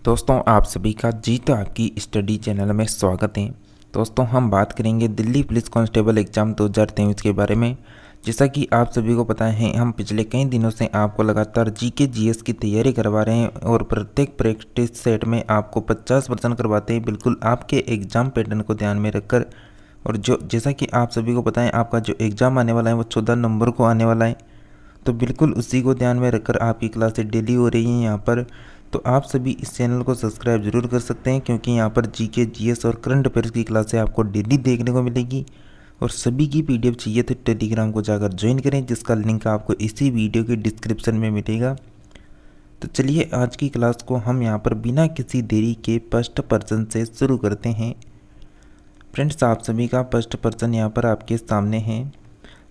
दोस्तों आप सभी का जी तो आपकी स्टडी चैनल में स्वागत है। दोस्तों हम बात करेंगे दिल्ली पुलिस कांस्टेबल एग्ज़ाम 2023 के बारे में। जैसा कि आप सभी को पता है, हम पिछले कई दिनों से आपको लगातार जीके जीएस की तैयारी करवा रहे हैं और प्रत्येक प्रैक्टिस सेट में आपको 50% करवाते हैं, बिल्कुल आपके एग्ज़ाम पैटर्न को ध्यान में रखकर। और जैसा कि आप सभी को पता है, आपका जो एग्ज़ाम आने वाला है वो 14 नवंबर को आने वाला है, तो बिल्कुल उसी को ध्यान में रखकर आपकी क्लासें डेली हो रही हैं यहाँ पर। तो आप सभी इस चैनल को सब्सक्राइब जरूर कर सकते हैं, क्योंकि यहाँ पर जीके जीएस और करंट अफेयर्स की क्लासें आपको डेली देखने को मिलेगी। और सभी की पीडीएफ चाहिए तो टेलीग्राम को जाकर ज्वाइन करें, जिसका लिंक आपको इसी वीडियो के डिस्क्रिप्शन में मिलेगा। तो चलिए आज की क्लास को हम यहाँ पर बिना किसी देरी के फर्स्ट पर्सन से शुरू करते हैं। फ्रेंड्स, आप सभी का फर्स्ट पर्सन यहाँ पर आपके सामने है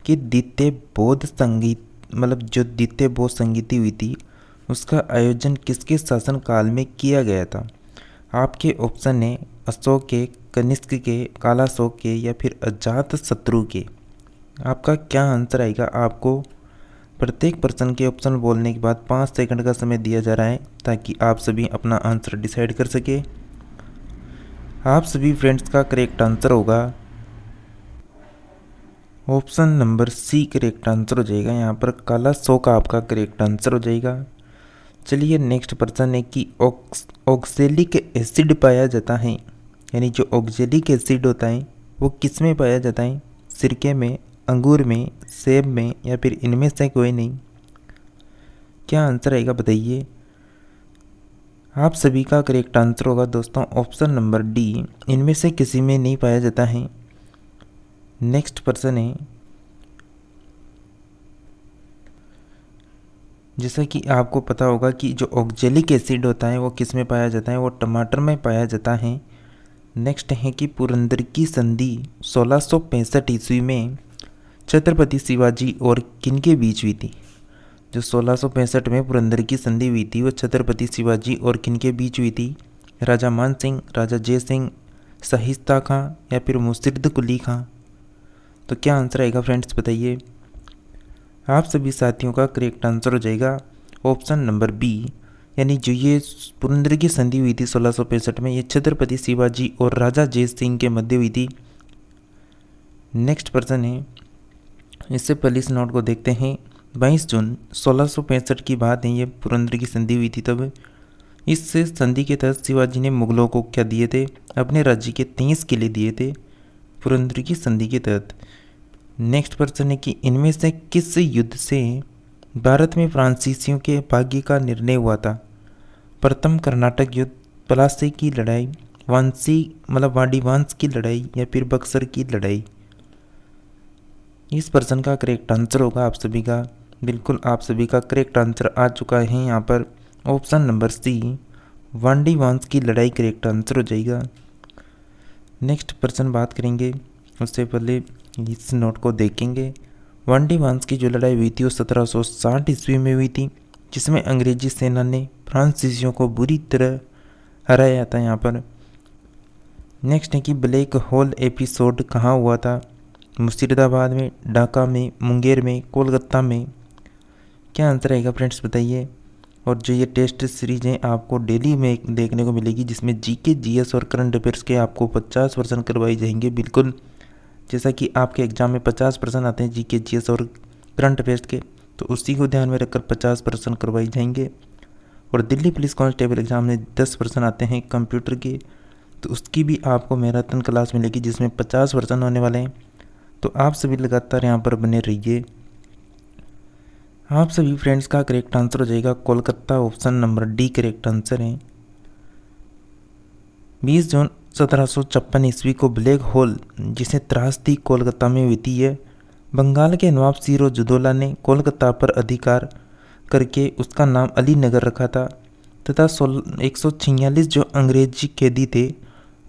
कि द्वितीय बौद्ध संगीत जो द्वितीय बौद्ध संगीति हुई थी, उसका आयोजन किसके शासनकाल में किया गया था। आपके ऑप्शन है अशोक के, कनिष्क के, कालाशोक के या फिर अजात शत्रु के। आपका क्या आंसर आएगा। आपको प्रत्येक पर्सन के ऑप्शन बोलने के बाद 5 सेकंड का समय दिया जा रहा है, ताकि आप सभी अपना आंसर डिसाइड कर सके। आप सभी फ्रेंड्स का करेक्ट आंसर होगा option number C, correct answer हो जाएगा। यहाँ पर कालाशोक आपका करेक्ट आंसर हो जाएगा। चलिए नेक्स्ट पर्सन है कि ऑक्जेलिक एसिड पाया जाता है, यानी जो ऑक्जेलिक एसिड होता है वो किस में पाया जाता है। सिरके में, अंगूर में, सेब में या फिर इनमें से कोई नहीं। क्या आंसर आएगा बताइए। आप सभी का करेक्ट आंसर होगा दोस्तों ऑप्शन नंबर डी, इनमें से किसी में नहीं पाया जाता है। नेक्स्ट पर्सन है, जैसा कि आपको पता होगा कि जो ऑक्जेलिक एसिड होता है वो किस में पाया जाता है, वो टमाटर में पाया जाता है। नेक्स्ट है कि पुरंदर की संधि 1665 ईस्वी में छत्रपति शिवाजी और किन के बीच हुई थी। जो 1665 में पुरंदर की संधि हुई थी वो छत्रपति शिवाजी और किन के बीच हुई थी। राजा मान सिंह, राजा जय सिंह, शाहिस्ता खां या फिर मुर्शिद कुली खां। तो क्या आंसर आएगा फ्रेंड्स बताइए। आप सभी साथियों का करेक्ट आंसर हो जाएगा ऑप्शन नंबर बी, यानी जो ये पुरंदर की संधि हुई थी 1665 में, ये छत्रपति शिवाजी और राजा जय सिंह के मध्य हुई थी। नेक्स्ट पर्सन है, इससे पहले इस नोट को देखते हैं। 22 जून 1665 की बात है, ये पुरंदर की संधि हुई थी। तब इस संधि के तहत शिवाजी ने मुगलों को क्या दिए थे, अपने राज्य के 23 किले दिए थे पुरंदर की संधि के तहत। नेक्स्ट पर्सन है कि इनमें से किस युद्ध से भारत में फ्रांसीसियों के भाग्य का निर्णय हुआ था। प्रथम कर्नाटक युद्ध, पलासी की लड़ाई, वाडीवांस की लड़ाई या फिर बक्सर की लड़ाई। इस पर्सन का करेक्ट आंसर होगा आप सभी का, बिल्कुल आप सभी का करेक्ट आंसर आ चुका है यहाँ पर ऑप्शन नंबर सी, वाडीवांस की लड़ाई करेक्ट आंसर हो जाएगा। नेक्स्ट पर्सन बात करेंगे, उससे पहले इस नोट को देखेंगे। वाडीवांस की जो लड़ाई हुई थी वो 1760 ईस्वी में हुई थी, जिसमें अंग्रेजी सेना ने फ्रांसीसियों को बुरी तरह हराया था यहाँ पर। नेक्स्ट है कि ब्लैक होल एपिसोड कहाँ हुआ था। मुर्शिदाबाद में, ढाका में, मुंगेर में, कोलकाता में। क्या आंसर आएगा फ्रेंड्स बताइए। और जो ये टेस्ट सीरीज है आपको डेली में देखने को मिलेगी, जिसमें जीके जीएस और करंट अफेयर्स के आपको 50% करवाई जाएंगे। बिल्कुल जैसा कि आपके एग्जाम में 50% आते हैं जीके जीएस और करंट अफेयर्स के, तो उसी को ध्यान में रखकर 50% करवाई जाएंगे। और दिल्ली पुलिस कांस्टेबल एग्जाम में 10% आते हैं कंप्यूटर के, तो उसकी भी आपको मैराथन क्लास मिलेगी, जिसमें 50% होने वाले हैं। तो आप सभी लगातार यहाँ पर बने रहिए। आप सभी फ्रेंड्स का करेक्ट आंसर हो जाएगा Kolkata, option number D correct answer है। 20 जून 1756 ईस्वी को ब्लैक होल, जिसे त्रासदी कोलकाता में हुई थी, है बंगाल के नवाब सिरोजुद्दौला ने कोलकाता पर अधिकार करके उसका नाम अली नगर रखा था, तथा 146 जो अंग्रेजी कैदी थे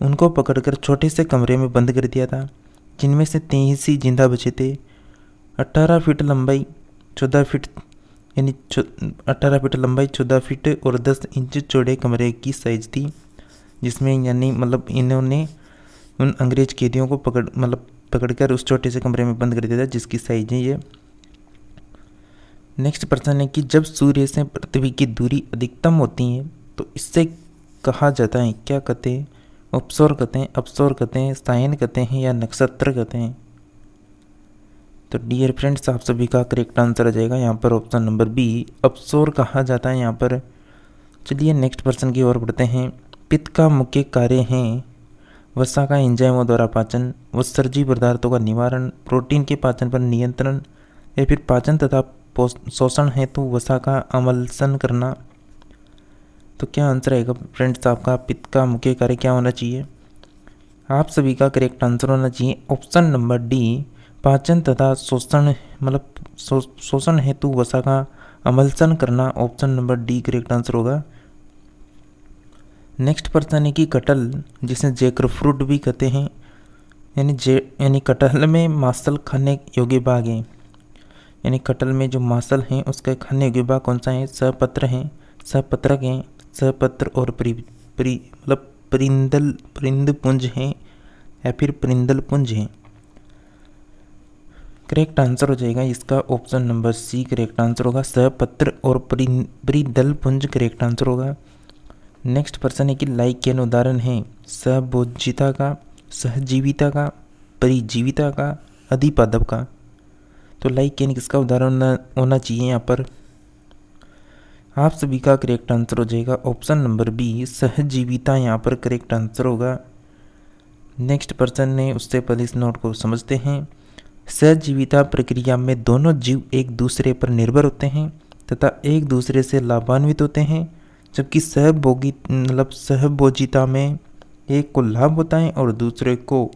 उनको पकड़कर छोटे से कमरे में बंद कर दिया था, जिनमें से 23 ही जिंदा बचे थे। 18 फीट लंबाई 14 फीट यानी 18 फीट लंबाई 14 फीट और 10 इंच चौड़े कमरे की साइज थी, जिसमें यानी इन्होंने उन अंग्रेज कैदियों को पकड़कर उस छोटे से कमरे में बंद कर दिया था, जिसकी साइज है ये। नेक्स्ट प्रश्न है कि जब सूर्य से पृथ्वी की दूरी अधिकतम होती है तो इससे कहा जाता है? क्या कहते हैं? उपसौर कहते हैं, अपसौर कहते हैं, सायन कहते हैं या नक्षत्र कहते हैं? तो डियर फ्रेंड्स, आप सभी का करेक्ट आंसर आ जाएगा यहाँ पर ऑप्शन नंबर बी, अपसौर कहा जाता है यहाँ पर। चलिए नेक्स्ट प्रश्न की ओर बढ़ते हैं। पित्त का मुख्य कार्य हैं वसा का एंजाइमों द्वारा पाचन, उत्सर्जी पदार्थों का निवारण, प्रोटीन के पाचन पर नियंत्रण, या फिर पाचन तथा शोषण हेतु वसा का अमलसन करना। तो क्या आंसर आएगा फ्रेंड्स आपका? पित्त का मुख्य कार्य क्या होना चाहिए? आप सभी का करेक्ट आंसर होना चाहिए ऑप्शन नंबर डी, पाचन तथा शोषण, मतलब शोषण हेतु वसा का अमलसन करना। Option number D correct answer होगा। नेक्स्ट प्रश्न है कि कटहल, जिसे जैकर फ्रूट भी कहते हैं, यानी कटहल में मांसल खाने योग्य भाग है, यानी कटहल में जो मांसल हैं उसका खाने योग्य भाग कौन सा है? सपत्र हैं, सपत्रक हैं, सपत्र और मतलब परिंद पुंज हैं या फिर परिंदल पुंज हैं? करेक्ट आंसर हो जाएगा इसका option number C correct answer होगा। सपत्र और परिदल पुंज करेक्ट आंसर होगा। नेक्स्ट प्रश्न है कि लाइकेन उदाहरण है सहभोजिता का, सहजीविता का, परिजीविता का, अधिपादप का। तो लाइकेन किसका उदाहरण होना चाहिए यहाँ पर? आप सभी का करेक्ट आंसर हो जाएगा ऑप्शन नंबर बी, सहजीविता यहाँ पर करेक्ट आंसर होगा। नेक्स्ट प्रश्न है, उससे पहले इस नोट को समझते हैं। सहजीविता प्रक्रिया में दोनों जीव एक दूसरे पर निर्भर होते हैं तथा एक दूसरे से लाभान्वित होते हैं, जबकि सहभोजिता में एक को लाभ होता है और दूसरे को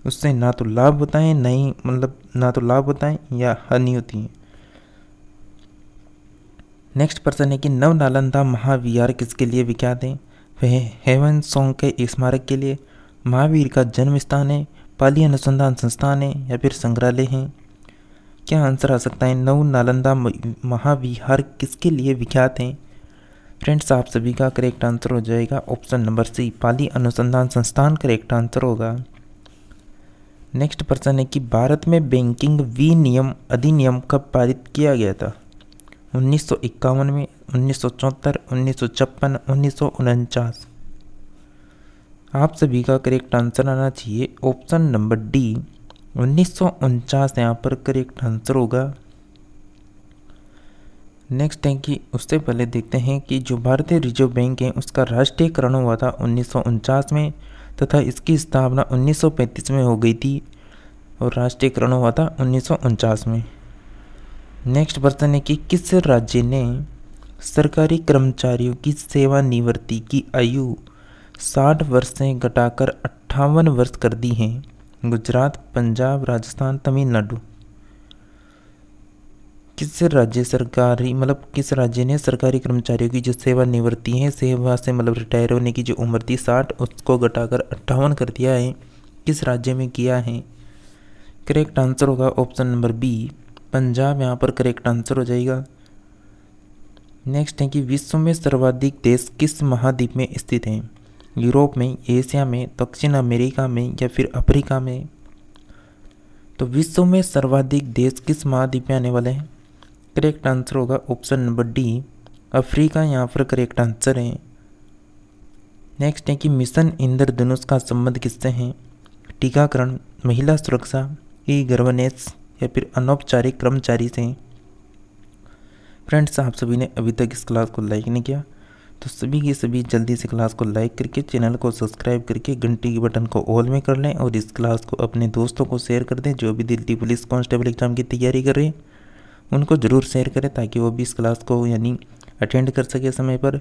उससे ना तो लाभ होता है ना तो लाभ होता है या हानि होती है। नेक्स्ट प्रश्न है कि नव नालंदा महाविहार किसके लिए विख्यात है? वह हेवन सोंग के स्मारक के लिए, महावीर का जन्म स्थान है, पाली अनुसंधान संस्थान है या फिर संग्रहालय है? क्या आंसर आ सकता है? नव नालंदा महाविहार किसके लिए विख्यात है? फ्रेंड्स, आप सभी का करेक्ट आंसर हो जाएगा ऑप्शन नंबर सी, पाली अनुसंधान संस्थान करेक्ट आंसर होगा। नेक्स्ट प्रश्न है कि भारत में बैंकिंग विनियम अधिनियम कब पारित किया गया था? 1951 में, 1974, 1956, 1949? आप सभी का करेक्ट आंसर आना चाहिए ऑप्शन नंबर डी, 1949 यहाँ पर करेक्ट आंसर होगा। नेक्स्ट है कि उससे पहले देखते हैं कि जो भारतीय रिजर्व बैंक है उसका राष्ट्रीयकरण हुआ था 1949 में तथा इसकी स्थापना 1935 में हो गई थी और राष्ट्रीयकरण हुआ था 1949 में। नेक्स्ट प्रश्न है कि किस राज्य ने सरकारी कर्मचारियों की सेवानिवृत्ति की आयु 60 वर्ष से घटाकर 58 वर्ष कर दी है? गुजरात, पंजाब, राजस्थान, तमिलनाडु? किस राज्य ने सरकारी कर्मचारियों की जो सेवानिवृत्ति है, सेवा से रिटायर होने की जो उम्र थी 60, उसको घटाकर 58 कर दिया है? किस राज्य में किया है? करेक्ट आंसर होगा ऑप्शन नंबर बी, पंजाब यहाँ पर करेक्ट आंसर हो जाएगा। नेक्स्ट है कि विश्व में सर्वाधिक देश किस महाद्वीप में स्थित हैं? यूरोप में, एशिया में, दक्षिण अमेरिका में या फिर अफ्रीका में? तो विश्व में सर्वाधिक देश किस महाद्वीप में आने वाले हैं? करेक्ट आंसर होगा ऑप्शन नंबर डी, अफ्रीका यहाँ पर करेक्ट आंसर है। नेक्स्ट है कि मिशन इंद्रधनुष का संबंध किससे है? टीकाकरण, महिला सुरक्षा, ई गवर्नेंस या फिर अनौपचारिक कर्मचारी से? फ्रेंड्स, आप सभी ने अभी तक इस क्लास को लाइक नहीं किया तो सभी के सभी जल्दी से क्लास को लाइक करके चैनल को सब्सक्राइब करके घंटी के बटन को ऑल में कर लें और इस क्लास को अपने दोस्तों को शेयर कर दें जो भी दिल्ली पुलिस कांस्टेबल एग्जाम की तैयारी कर रहे हैं उनको ज़रूर शेयर करें ताकि वो भी इस क्लास को अटेंड कर सके समय पर।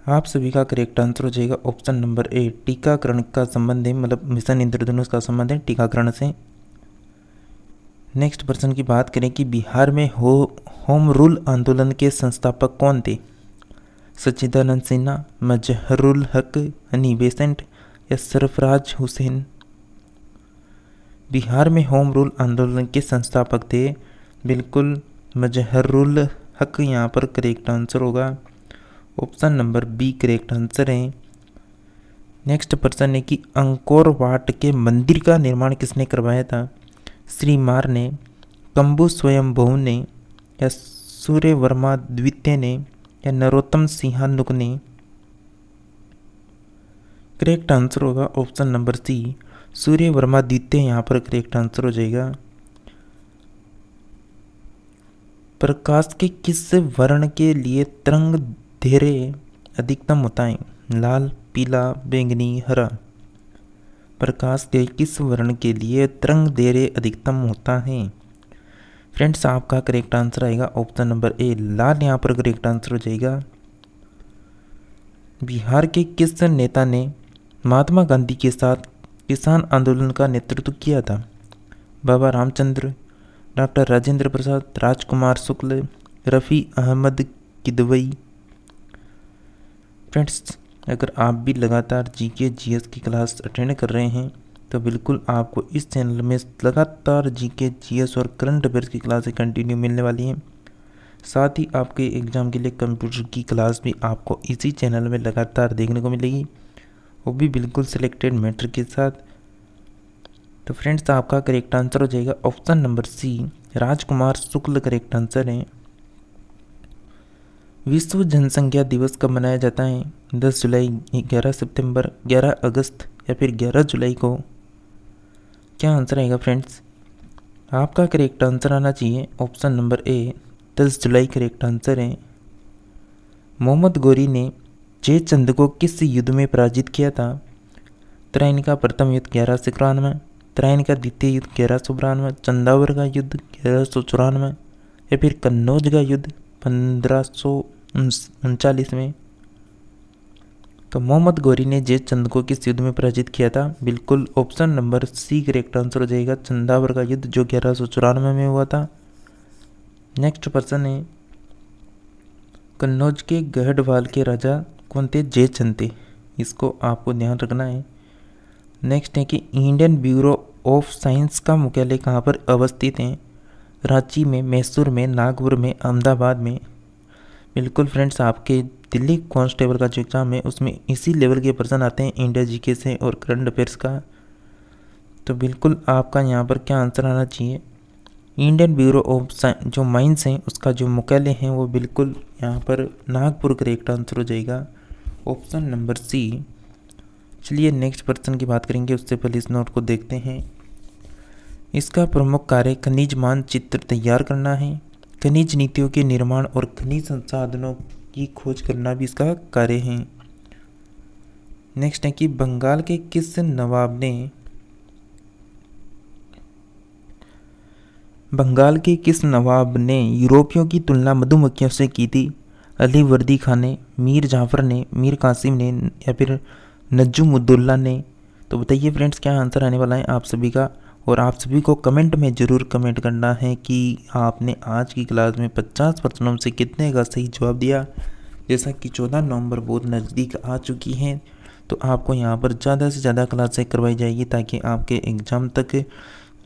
आप सभी का करेक्ट आंसर हो जाएगा ऑप्शन नंबर ए, टीकाकरण का संबंध है, मिशन इंद्रधनुष का संबंध है टीकाकरण से। नेक्स्ट प्रश्न की बात करें कि बिहार में होम रूल आंदोलन के संस्थापक कौन थे? सच्चिदानंद सिन्हा, मजहरुल हक, हनी बेसेंट या सरफराज हुसैन? बिहार में होम रूल आंदोलन के संस्थापक थे बिल्कुल मजहरुल हक यहाँ पर करेक्ट आंसर होगा। Option number B correct answer है। नेक्स्ट प्रश्न है कि अंकोर वाट के मंदिर का निर्माण किसने करवाया था? श्री मार ने, कंबु स्वयंभू ने या सूर्यवर्मा द्वितीय ने या नरोत्तम सिंहानुक ने? करेक्ट आंसर होगा ऑप्शन नंबर सी, सूर्य वर्मा द्वितीय यहाँ पर करेक्ट आंसर हो जाएगा। प्रकाश के किस वर्ण के लिए तरंग दैर्घ्य अधिकतम होता है? लाल, पीला, बैंगनी, हरा। प्रकाश के किस वर्ण के लिए तरंग दैर्घ्य अधिकतम होता है? फ्रेंड्स, आपका करेक्ट आंसर आएगा ऑप्शन नंबर ए, लाल यहाँ पर करेक्ट आंसर हो जाएगा। बिहार के किस नेता ने महात्मा गांधी के साथ किसान आंदोलन का नेतृत्व किया था? बाबा रामचंद्र, डॉक्टर राजेंद्र प्रसाद, राजकुमार शुक्ल, रफ़ी अहमद किदवई। फ्रेंड्स, अगर आप भी लगातार जीके जीएस की क्लास अटेंड कर रहे हैं तो बिल्कुल आपको इस चैनल में लगातार जीके जीएस और करंट अफेयर्स की क्लासें कंटिन्यू मिलने वाली हैं। साथ ही आपके एग्ज़ाम के लिए कंप्यूटर की क्लास भी आपको इसी चैनल में लगातार देखने को मिलेगी, वो भी बिल्कुल सिलेक्टेड मैटर के साथ। तो फ्रेंड्स, आपका करेक्ट आंसर हो जाएगा ऑप्शन नंबर सी, राजकुमार शुक्ल करेक्ट आंसर है। विश्व जनसंख्या दिवस कब मनाया जाता है? 10 जुलाई, 11 सितंबर, 11 अगस्त या फिर 11 जुलाई को? क्या आंसर आएगा फ्रेंड्स? आपका करेक्ट आंसर आना चाहिए ऑप्शन नंबर ए, 10 जुलाई करेक्ट आंसर है। मोहम्मद गौरी ने जयचंद को किस युद्ध में पराजित किया था? तराइन का प्रथम युद्ध 1191, तराइन का द्वितीय युद्ध 1192, चंदावर का युद्ध 1194 या फिर कन्नौज का युद्ध 1539 में? तो मोहम्मद गौरी ने जयचंद को किस युद्ध में पराजित किया था? बिल्कुल option number C correct answer हो जाएगा, चंदावर का युद्ध जो 1194 में हुआ था। नेक्स्ट पर्सन है, कन्नौज के गढ़वाल के राजा कौन थे? जयचंद थे, इसको आपको ध्यान रखना है। नेक्स्ट है कि इंडियन ब्यूरो ऑफ साइंस का मुख्यालय कहाँ पर अवस्थित है? रांची में, मैसूर में, नागपुर में, अहमदाबाद में? बिल्कुल फ्रेंड्स, आपके दिल्ली कांस्टेबल का जो एग्ज़ाम है उसमें इसी लेवल के प्रश्न आते हैं, इंडिया जीके से और करंट अफेयर्स का। तो बिल्कुल आपका यहाँ पर क्या आंसर आना चाहिए? इंडियन ब्यूरो ऑफ जो माइंस हैं उसका जो मुख्यालय है वो बिल्कुल यहाँ पर नागपुर करेक्ट आंसर हो जाएगा, ऑप्शन नंबर सी। चलिए नेक्स्ट पर्सन की बात करेंगे, उससे पहले इस नोट को देखते हैं। इसका प्रमुख कार्य खनिज मानचित्र तैयार करना है। खनिज नीतियों के निर्माण और खनिज संसाधनों की खोज करना भी इसका कार्य है। नेक्स्ट है कि बंगाल के किस नवाब ने यूरोपियों की तुलना मधुमक्खियों से की थी? अली वर्दी खान ने, मीर जाफर ने, मीर कासिम ने या फिर नजुमुद्दौला ने? तो बताइए फ्रेंड्स, क्या आंसर आने वाला है आप सभी का। और आप सभी को कमेंट में ज़रूर कमेंट करना है कि आपने आज की क्लास में 50 प्रश्नों से कितने का सही जवाब दिया। जैसा कि 14 नवंबर बहुत नज़दीक आ चुकी हैं, तो आपको यहाँ पर ज़्यादा से ज़्यादा क्लासें करवाई जाएगी ताकि आपके एग्ज़ाम तक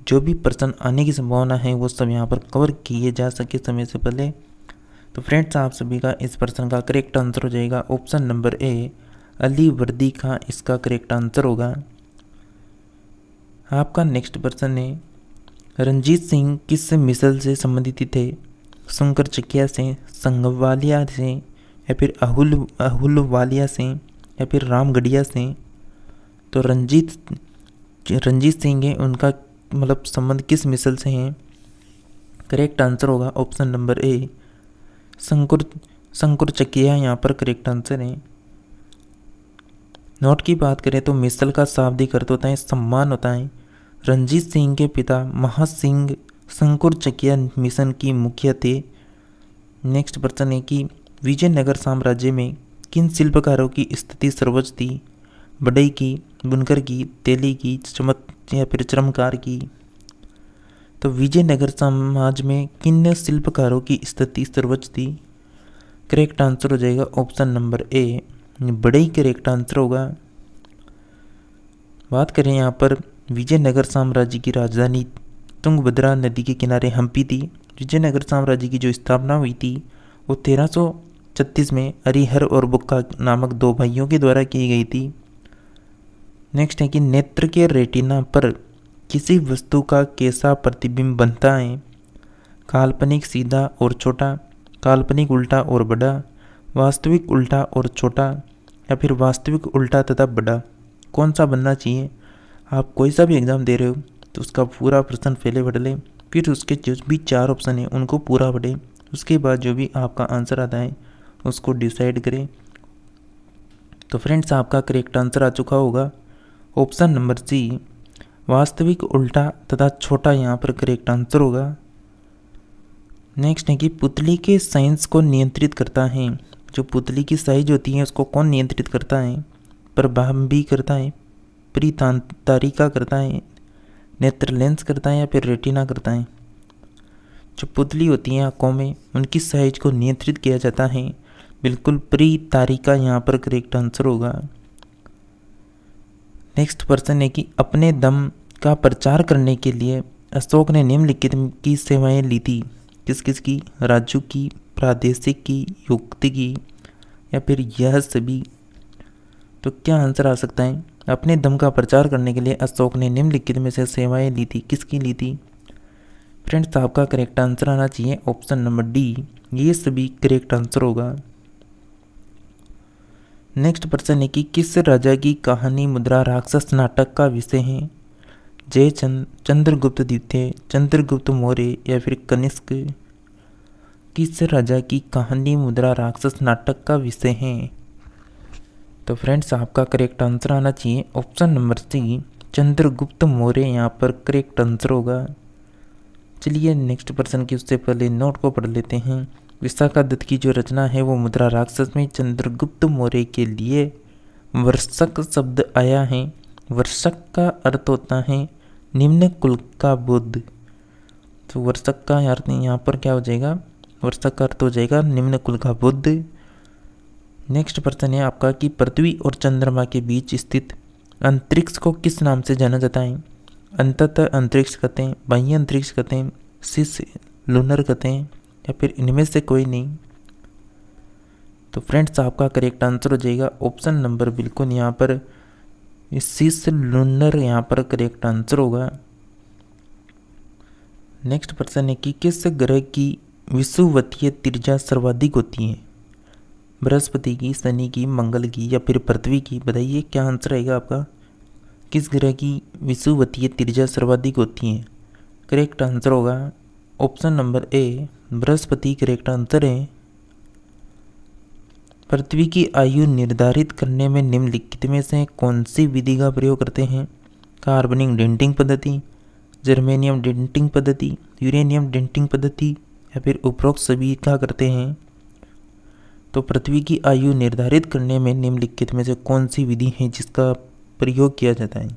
जो भी प्रश्न आने की संभावना है वो सब यहाँ पर कवर किए जा सके समय से पहले। तो फ्रेंड्स, आप सभी का इस प्रश्न का करेक्ट आंसर हो जाएगा ऑप्शन नंबर ए, अली वर्दी खां इसका करेक्ट आंसर होगा। आपका नेक्स्ट पर्सन है, रंजीत सिंह किस मिसल से संबंधित थे? शंकर चकिया से, संगवालिया से या फिर अहुलवालिया से या फिर रामगढ़िया से? तो रंजीत सिंह है, उनका मतलब संबंध किस मिसल से है? करेक्ट आंसर होगा option number A, Shankar Chakia यहाँ पर करेक्ट आंसर है। नोट की बात करें तो मिसल का शाब्दिक अर्थ होता है सम्मान होता है। रंजीत सिंह के पिता महासिंह शंकर चकिया मिशन की मुखिया थे। नेक्स्ट प्रश्न है कि विजयनगर साम्राज्य में किन शिल्पकारों की स्थिति सर्वोच्च थी? बढ़ई की, बुनकर की, तेली की, या फिर चर्मकार की? तो विजयनगर समाज में किन शिल्पकारों की स्थिति सर्वोच्च थी? करेक्ट आंसर हो जाएगा ऑप्शन नंबर ए, बढ़ई करेक्ट आंसर होगा। बात करें यहाँ पर विजयनगर साम्राज्य की राजधानी तुंगभद्रा नदी के किनारे हम्पी थी। विजयनगर साम्राज्य की जो स्थापना हुई थी वो 1336 में हरिहर और बुक्का नामक दो भाइयों के द्वारा की गई थी। नेक्स्ट है कि नेत्र के रेटिना पर किसी वस्तु का कैसा प्रतिबिंब बनता है? काल्पनिक सीधा और छोटा, काल्पनिक उल्टा और बड़ा, वास्तविक उल्टा और छोटा या फिर वास्तविक उल्टा तथा बड़ा? कौन सा बनना चाहिए। आप कोई सा भी एग्ज़ाम दे रहे हो तो उसका पूरा प्रश्न पहले पढ़ लें, फिर उसके जो भी 4 ऑप्शन हैं उनको पूरा पढ़ें, उसके बाद जो भी आपका आंसर आता है उसको डिसाइड करें। तो फ्रेंड्स, आपका करेक्ट आंसर आ चुका होगा ऑप्शन नंबर सी, वास्तविक, उल्टा तथा छोटा यहाँ पर करेक्ट आंसर होगा। नेक्स्ट है कि पुतली के साइज को नियंत्रित करता है। जो पुतली की साइज होती है उसको कौन नियंत्रित करता है? प्रभावी करता है, परितारिका करता है, नेत्र लेंस करता है या फिर रेटिना करता है। जो पुतली होती है आँखों में, उनकी साइज को नियंत्रित किया जाता है। बिल्कुल परितारिका यहाँ पर करेक्ट आंसर होगा। नेक्स्ट प्रश्न है कि अपने दम का प्रचार करने के लिए अशोक ने निम्नलिखित की सेवाएं ली थी। किस किस की? राजू की, प्रादेशिक की, युक्ति की या फिर यह सभी। तो क्या आंसर आ सकता है? अपने दम का प्रचार करने के लिए अशोक ने निम्नलिखित में से सेवाएं ली थी। किसकी ली थी? फ्रेंड्स, आपका करेक्ट आंसर आना चाहिए ऑप्शन नंबर डी, ये सभी करेक्ट आंसर होगा। नेक्स्ट प्रश्न है कि किस राजा की कहानी मुद्रा राक्षस नाटक का विषय है? जयचंद, चंद्रगुप्त द्वितीय, चंद्रगुप्त मौर्य या फिर कनिष्क। किस राजा की कहानी मुद्रा राक्षस नाटक का विषय है? तो फ्रेंड्स, आपका करेक्ट आंसर आना चाहिए option number C, Chandragupta Maurya यहाँ पर करेक्ट आंसर होगा। चलिए नेक्स्ट प्रश्न की उससे पहले नोट को पढ़ लेते हैं। विशाखा दत्त की जो रचना है वो मुद्रा राक्षस में चंद्रगुप्त मौर्य के लिए वर्षक शब्द आया है। वर्षक का अर्थ होता है निम्न कुल का बुद्ध। तो वर्षक का अर्थ यहाँ पर क्या हो जाएगा? वर्षक का अर्थ हो जाएगा निम्न कुल का बुद्ध। नेक्स्ट प्रश्न है आपका कि पृथ्वी और चंद्रमा के बीच स्थित अंतरिक्ष को किस नाम से जाना जाता है? अंततः अंतरिक्ष कहते हैं, बाह्य अंतरिक्ष कहते हैं, सिस लूनर कहते हैं या फिर इनमें से कोई नहीं। तो फ्रेंड्स, आपका करेक्ट आंसर हो जाएगा ऑप्शन नंबर बिल्कुल यहाँ पर सिस लूनर यहाँ पर करेक्ट आंसर होगा। नेक्स्ट प्रश्न है कि किस ग्रह की विषुवतीय त्रिज्या सर्वाधिक होती है? बृहस्पति की, शनि की, मंगल की या फिर पृथ्वी की। बताइए क्या आंसर रहेगा आपका? किस ग्रह की विषुवतीय त्रिज्या सर्वाधिक होती है? करेक्ट आंसर होगा ऑप्शन नंबर ए, बृहस्पति करेक्ट आंसर है। पृथ्वी की आयु निर्धारित करने में निम्नलिखित में से कौन सी विधि का प्रयोग करते हैं? कार्बनिक डेंटिंग पद्धति, जर्मेनियम डेंटिंग पद्धति, यूरेनियम डेंटिंग पद्धति या फिर उपरोक्त सभी का करते हैं। तो पृथ्वी की आयु निर्धारित करने में निम्नलिखित में से कौन सी विधि है जिसका प्रयोग किया जाता है?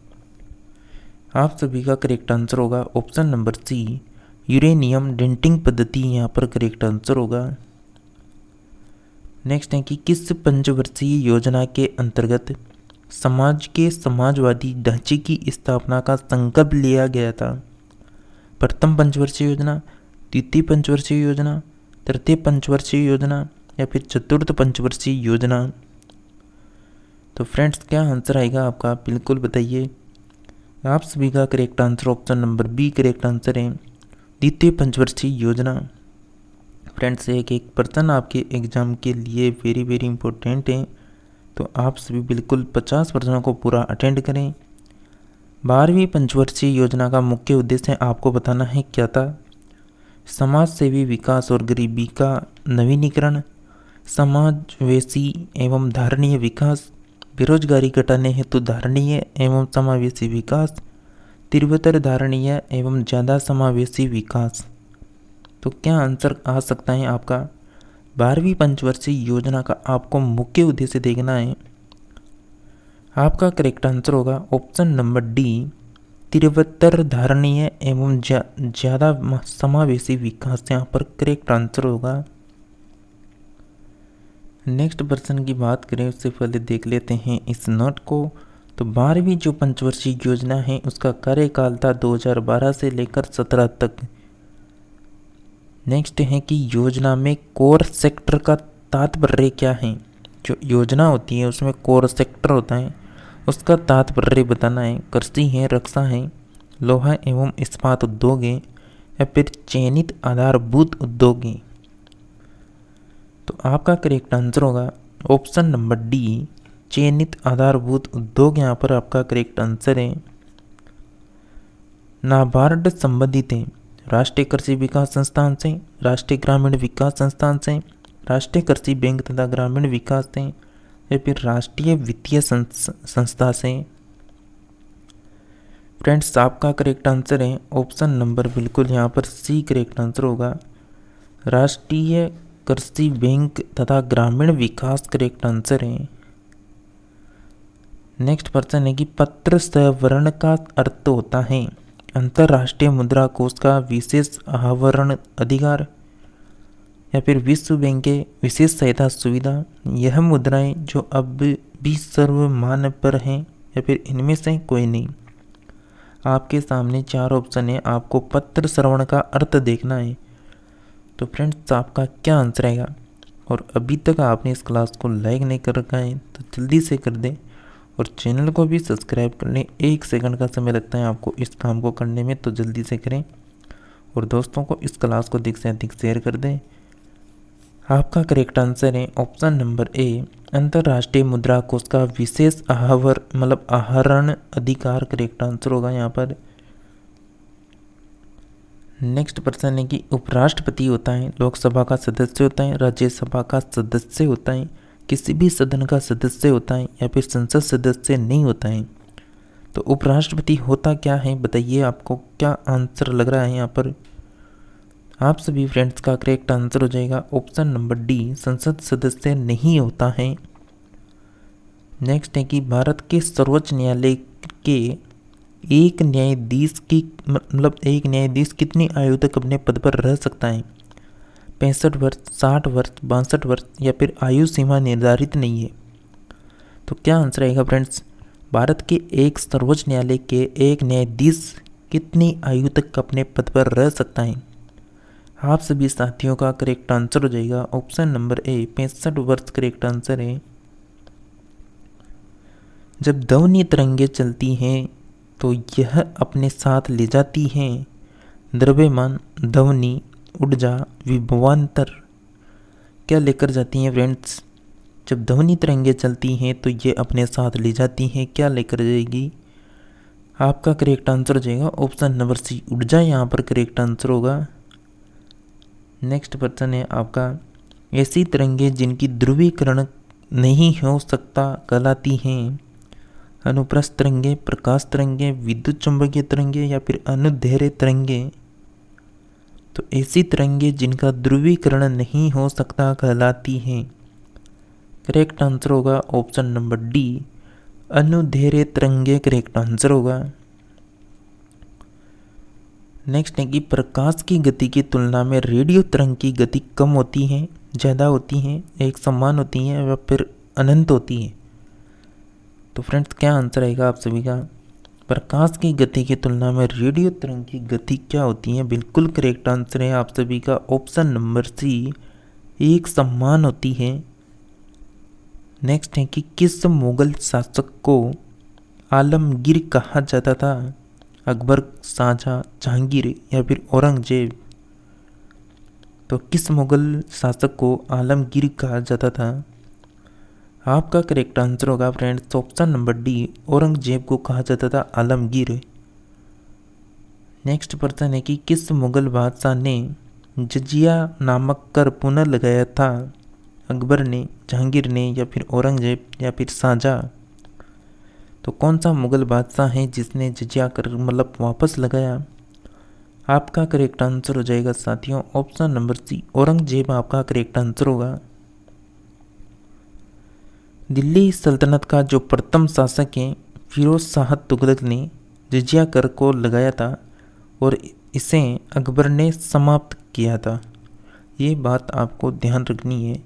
आप सभी का करेक्ट आंसर होगा option number C, uranium dating पद्धति यहाँ पर करेक्ट आंसर होगा। नेक्स्ट है कि किस पंचवर्षीय योजना के अंतर्गत समाज के समाजवादी ढांचे की स्थापना का संकल्प लिया गया था? प्रथम पंचवर्षीय योजना, द्वितीय पंचवर्षीय योजना, तृतीय पंचवर्षीय योजना या फिर चतुर्थ पंचवर्षीय योजना। तो फ्रेंड्स, क्या आंसर आएगा आपका? बिल्कुल बताइए। आप सभी का correct answer option number B correct answer है, द्वितीय पंचवर्षीय योजना। फ्रेंड्स, एक प्रश्न आपके एग्जाम के लिए वेरी वेरी इंपॉर्टेंट है, तो आप सभी बिल्कुल 50 प्रश्नों को पूरा अटेंड करें। 12वीं पंचवर्षीय योजना का मुख्य उद्देश्य आपको बताना है क्या था? समाज सेवी विकास और गरीबी का नवीनीकरण, समावेशी एवं धारणीय विकास, बेरोजगारी घटाने हेतु धारणीय एवं समावेशी विकास, तीव्रतर धारणीय एवं ज़्यादा समावेशी विकास। तो क्या आंसर आ सकता है आपका? 12वीं पंचवर्षीय योजना का आपको मुख्य उद्देश्य देखना है। आपका करेक्ट आंसर होगा ऑप्शन नंबर डी, तीव्रतर धारणीय एवं ज़्यादा समावेशी विकास यहाँ पर करेक्ट आंसर होगा। नेक्स्ट प्रश्न की बात करें उससे पहले देख लेते हैं इस नोट को। तो 12वीं जो पंचवर्षीय योजना है उसका कार्यकाल था 2012 से लेकर 17 तक। नेक्स्ट है कि योजना में कोर सेक्टर का तात्पर्य क्या है? जो योजना होती है उसमें कोर सेक्टर होता है, उसका तात्पर्य बताना है। कृषि है, रक्षा है, लोहा एवं इस्पात उद्योग है या फिर चयनित आधारभूत उद्योग है। तो आपका करेक्ट आंसर होगा ऑप्शन नंबर डी, चयनित आधारभूत उद्योग यहाँ पर आपका करेक्ट आंसर है। नाबार्ड संबंधित है राष्ट्रीय कृषि विकास संस्थान से, राष्ट्रीय ग्रामीण विकास संस्थान से, राष्ट्रीय कृषि बैंक तथा ग्रामीण विकास से या फिर राष्ट्रीय वित्तीय संस्था से। फ्रेंड्स आपका करेक्ट आंसर है ऑप्शन नंबर बिल्कुल यहाँ पर सी करेक्ट आंसर होगा, राष्ट्रीय कृषि बैंक तथा ग्रामीण विकास करेक्ट आंसर है। नेक्स्ट प्रश्न है कि पत्र सवर्ण का अर्थ होता है अंतर्राष्ट्रीय मुद्रा कोष का विशेष आवरण अधिकार या फिर विश्व बैंक के विशेष सहायता सुविधा। यह मुद्राएं जो अब भी सर्वमान्य पर हैं या फिर इनमें से कोई नहीं। आपके सामने 4 ऑप्शन है, आपको पत्र श्रवण का अर्थ देखना है। तो फ्रेंड्स आपका क्या आंसर आएगा? और अभी तक आपने इस क्लास को लाइक नहीं कर रखा है तो जल्दी से कर दें और चैनल को भी सब्सक्राइब कर लें। 1 सेकंड का समय लगता है आपको इस काम को करने में, तो जल्दी से करें और दोस्तों को इस क्लास को अधिक से अधिक शेयर कर दें। आपका करेक्ट आंसर है ऑप्शन नंबर ए, अंतर्राष्ट्रीय मुद्रा कोष का विशेष आहरण अधिकार करेक्ट आंसर होगा यहाँ पर। नेक्स्ट प्रश्न है कि उपराष्ट्रपति होता है, लोकसभा का सदस्य होता है, राज्यसभा का सदस्य होता है, किसी भी सदन का सदस्य होता है या फिर संसद सदस्य नहीं होता है। तो उपराष्ट्रपति होता क्या है बताइए, आपको क्या आंसर लग रहा है यहाँ पर? आप सभी फ्रेंड्स का करेक्ट आंसर हो जाएगा ऑप्शन नंबर डी, संसद सदस्य नहीं होता है। नेक्स्ट है कि भारत के सर्वोच्च न्यायालय के एक न्यायाधीश कितनी आयु तक अपने पद पर रह सकता है? 65 वर्ष, 60 वर्ष, 62 वर्ष या फिर आयु सीमा निर्धारित नहीं है। तो क्या आंसर आएगा फ्रेंड्स? भारत के एक सर्वोच्च न्यायालय के एक न्यायाधीश कितनी आयु तक अपने पद पर रह सकता है? आप सभी साथियों का करेक्ट आंसर हो जाएगा ऑप्शन नंबर ए, 65 वर्ष करेक्ट आंसर है। जब ध्वनि तरंगे चलती हैं तो यह अपने साथ ले जाती हैं द्रव्यमान, ध्वनि, ऊर्जा, विभवांतर। क्या लेकर जाती हैं फ्रेंड्स? जब ध्वनि तरंगे चलती हैं तो ये अपने साथ ले जाती हैं, क्या लेकर जाएगी? आपका करेक्ट आंसर हो जाएगा ऑप्शन नंबर सी, ऊर्जा यहाँ पर करेक्ट आंसर होगा। नेक्स्ट प्रश्न है आपका, ऐसी तरंगे जिनकी ध्रुवीकरण नहीं हो सकता कहलाती हैं? अनुप्रस्थ तरंगे, प्रकाश तरंगे, विद्युत चुंबकीय तरंगे या फिर अनुदैर्घ्य तरंगे। तो ऐसी तरंगे जिनका ध्रुवीकरण नहीं हो सकता कहलाती हैं। करेक्ट आंसर होगा ऑप्शन नंबर डी, अनुदैर्घ्य तरंगे करेक्ट आंसर होगा। नेक्स्ट है कि प्रकाश की गति की तुलना में रेडियो तरंग की गति कम होती है, ज़्यादा होती है, एक समान होती है या फिर अनंत होती है? तो फ्रेंड्स क्या आंसर आएगा आप सभी का? प्रकाश की गति की तुलना में रेडियो तरंग की गति क्या होती है? बिल्कुल करेक्ट आंसर है आप सभी का ऑप्शन नंबर सी, एक समान होती है। नेक्स्ट है कि किस मुगल शासक को आलमगीर कहा जाता था? अकबर, शाहजहां, जहांगीर या फिर औरंगजेब? तो किस मुगल शासक को आलमगीर कहा जाता था? आपका करेक्ट आंसर होगा friends option number D, Aurangzeb को कहा जाता था आलमगीर। नेक्स्ट प्रश्न है कि किस मुगल बादशाह ने जजिया नामक कर पुनः लगाया था? अकबर ने, जहांगीर ने या फिर औरंगजेब या फिर शाहजहां? तो कौन सा मुगल बादशाह है जिसने जजिया कर वापस लगाया? आपका करेक्ट आंसर हो जाएगा साथियों ऑप्शन नंबर सी, औरंगजेब आपका करेक्ट आंसर होगा। दिल्ली सल्तनत का जो प्रथम शासक है फिरोज शाह तुगलक ने जजिया कर को लगाया था और इसे अकबर ने समाप्त किया था। ये बात आपको ध्यान रखनी है।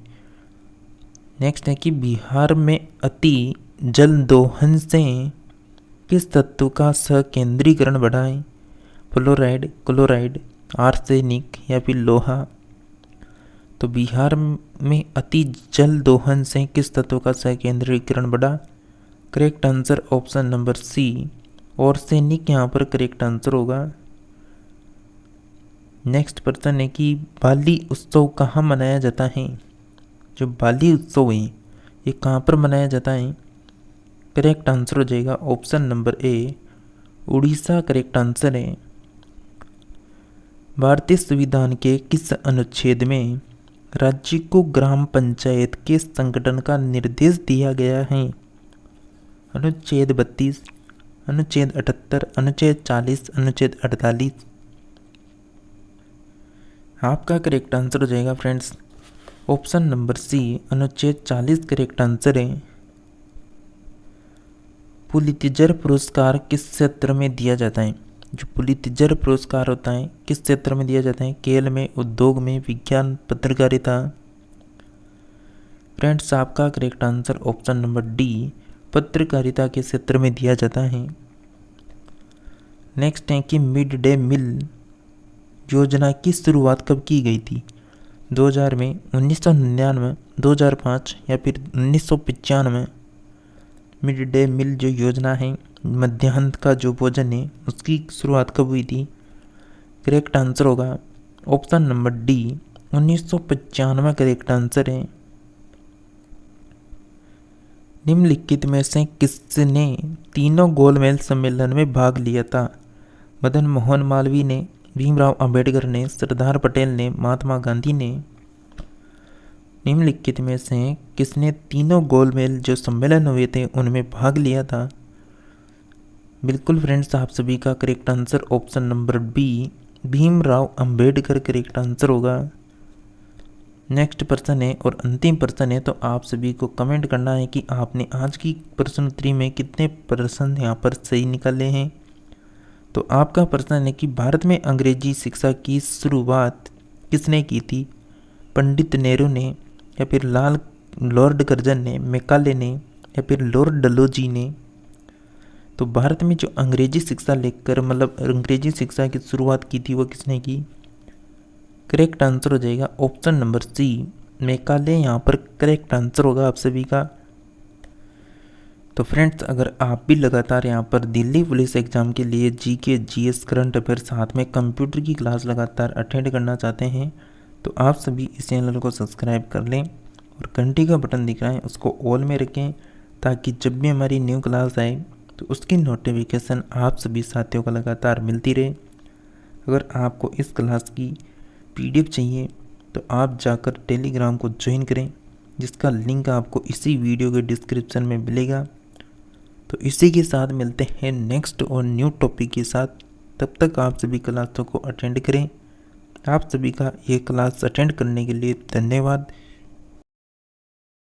नेक्स्ट है कि बिहार में अति जल दोहन से किस तत्व का सकेंद्रीकरण बढ़ा है? फ्लोराइड, क्लोराइड, आर्सेनिक या फिर लोहा? तो बिहार में अति जल दोहन से किस तत्व का सकेंद्रीकरण बढ़ा? Correct answer option number C, arsenic यहाँ पर करेक्ट आंसर होगा। नेक्स्ट प्रश्न है कि बाली उत्सव कहाँ मनाया जाता है? जो बाली उत्सव है ये कहाँ पर मनाया जाता है? करेक्ट आंसर हो जाएगा ऑप्शन नंबर ए उड़ीसा करेक्ट आंसर है। भारतीय संविधान के किस अनुच्छेद में राज्य को ग्राम पंचायत के संगठन का निर्देश दिया गया है? अनुच्छेद 32, अनुच्छेद 78, अनुच्छेद 40, अनुच्छेद 48। आपका करेक्ट आंसर हो जाएगा फ्रेंड्स ऑप्शन नंबर सी अनुच्छेद 40 करेक्ट आंसर है। पुलित्जर पुरस्कार किस क्षेत्र में दिया जाता है? जो पुलित्जर पुरस्कार होता है किस क्षेत्र में दिया जाता है? खेल में, उद्योग में, विज्ञान, पत्रकारिता। फ्रेंड्स आपका correct answer option number D पत्रकारिता के क्षेत्र में दिया जाता है। नेक्स्ट है कि मिड डे मील योजना की शुरुआत कब की गई थी? 2000 में, 1999, 2005 या फिर 1995। मिड डे मील जो योजना है, मध्याह्न का जो भोजन है, उसकी शुरुआत कब हुई थी? करेक्ट आंसर होगा option number D 1995 correct answer है। निम्नलिखित में से किसने तीनों गोलमेज सम्मेलन में भाग लिया था? मदन मोहन मालवीय ने, भीमराव अंबेडकर ने, सरदार पटेल ने, महात्मा गांधी ने। निम्नलिखित में से किसने तीनों गोलमेज जो सम्मेलन हुए थे उनमें भाग लिया था? बिल्कुल फ्रेंड्स आप सभी का correct answer option number B Bhimrao Ambedkar correct answer होगा। नेक्स्ट प्रश्न है और अंतिम प्रश्न है, तो आप सभी को कमेंट करना है कि आपने आज की प्रश्नोत्तरी में कितने प्रश्न यहाँ पर सही निकाले हैं। तो आपका प्रश्न है कि भारत में अंग्रेजी शिक्षा की शुरुआत किसने की थी? पंडित नेहरू ने, या फिर लॉर्ड कर्जन ने, मैकाले ने, या फिर लॉर्ड डलहौजी ने। तो भारत में जो अंग्रेजी शिक्षा लेकर मतलब अंग्रेजी शिक्षा की शुरुआत की थी वो किसने की? करेक्ट आंसर हो जाएगा ऑप्शन नंबर सी मैकाले यहाँ पर करेक्ट आंसर होगा आप सभी का। तो फ्रेंड्स अगर आप भी लगातार यहाँ पर दिल्ली पुलिस एग्जाम के लिए जीके, जीएस, करंट अफेयर साथ में कंप्यूटर की क्लास लगातार अटेंड करना चाहते हैं तो आप सभी इस चैनल को सब्सक्राइब कर लें और घंटी का बटन दिख रहा है उसको ऑल में रखें ताकि जब भी हमारी न्यू क्लास आए तो उसकी नोटिफिकेशन आप सभी साथियों को लगातार मिलती रहे। अगर आपको इस क्लास की पीडीएफ चाहिए तो आप जाकर टेलीग्राम को ज्वाइन करें जिसका लिंक आपको इसी वीडियो के डिस्क्रिप्शन में मिलेगा। तो इसी के साथ मिलते हैं नेक्स्ट और न्यू टॉपिक के साथ। तब तक आप सभी क्लासों को अटेंड करें। आप सभी का ये क्लास अटेंड करने के लिए धन्यवाद।